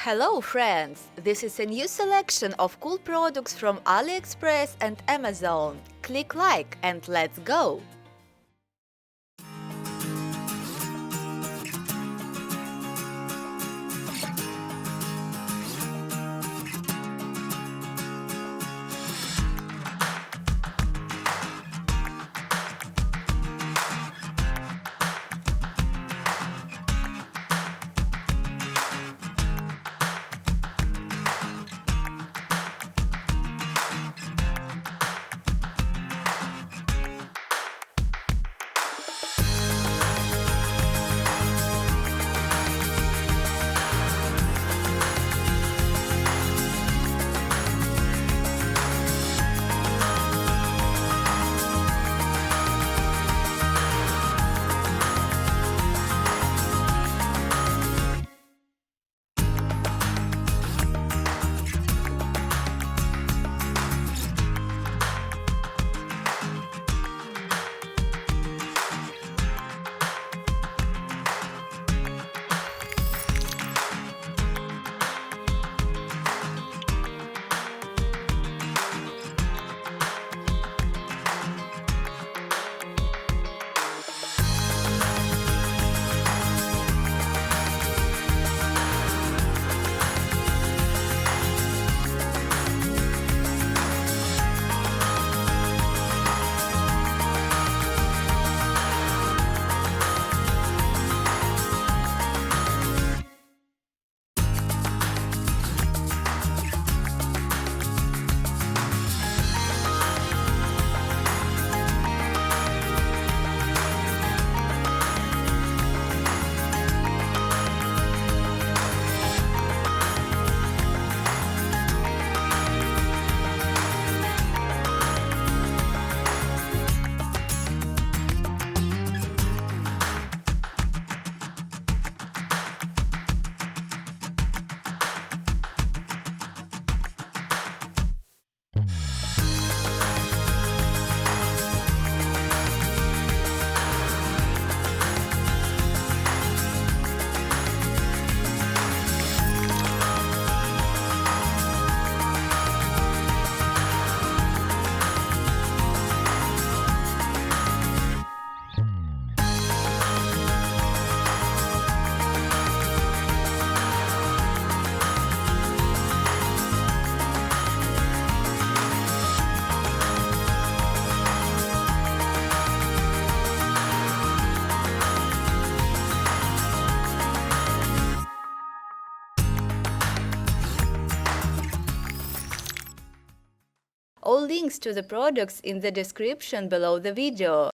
Hello friends! This is a new selection of cool products from AliExpress and Amazon. Click like and let's go! All links to the products in the description below the video.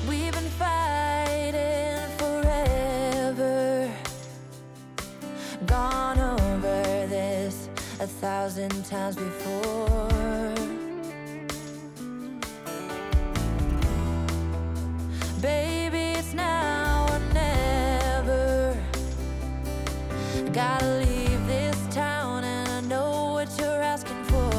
We've been fighting forever, gone over this 1,000 times before. Baby, it's now or never. Gotta leave this town and I know what you're asking for.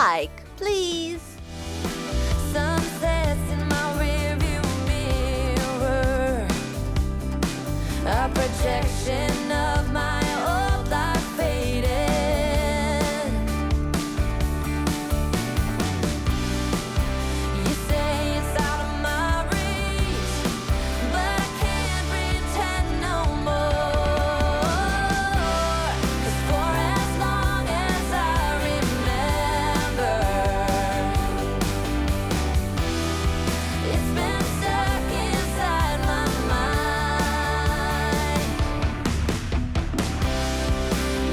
like, please. Sunsets in my rearview mirror, a projection of my old life faded. You say it's out of my reach, but I can't pretend no more. 'Cause for as long as I remember, it's been stuck inside my mind.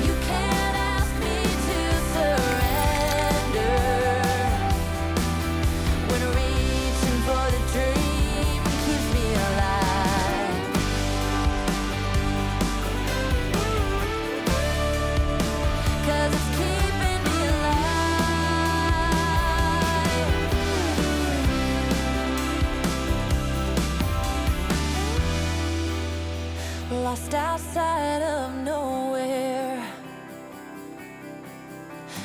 You can't ask me to surrender when reaching for the dream keeps me alive. 'Cause it's keeping me alive. Lost outside of nowhere,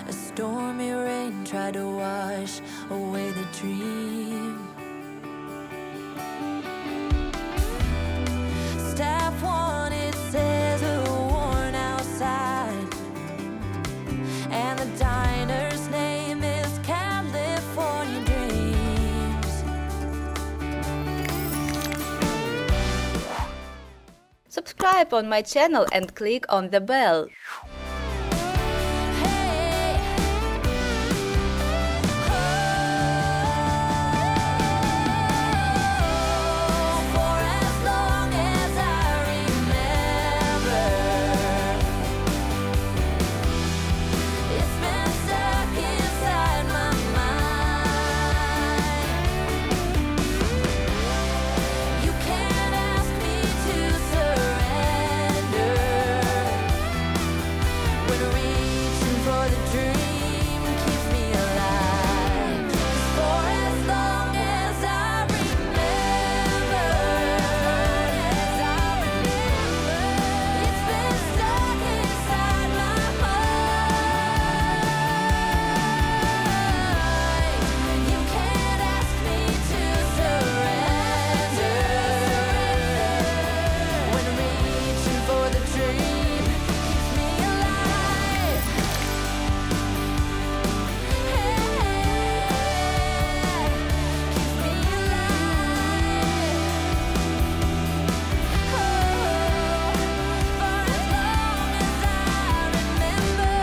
a stormy rain tried to wash away the dream. Staff wanted says a worn outside, and the diner's name is California Dreams. Subscribe on my channel and click on the bell. Hey, for as long as I remember, it's been stuck inside my mind. You can't ask me to surrender when reaching for the dream keeps me alive. For as long as I remember, it's been stuck inside my mind. You can't ask me to surrender when reaching for the dream keeps me alive. Keeps me alive. For as long as I remember.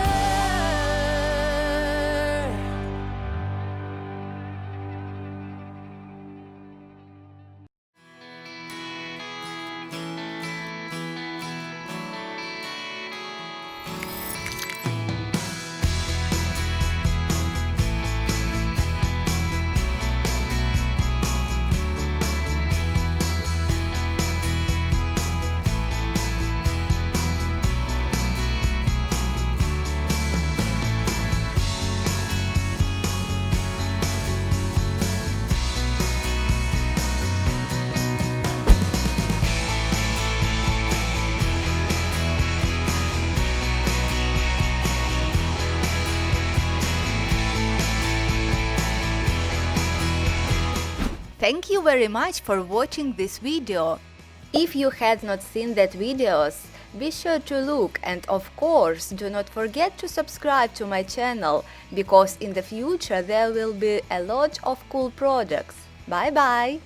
Thank you very much for watching this video. If you had not seen that videos, be sure to look, and of course do not forget to subscribe to my channel, because in the future there will be a lot of cool products. Bye bye!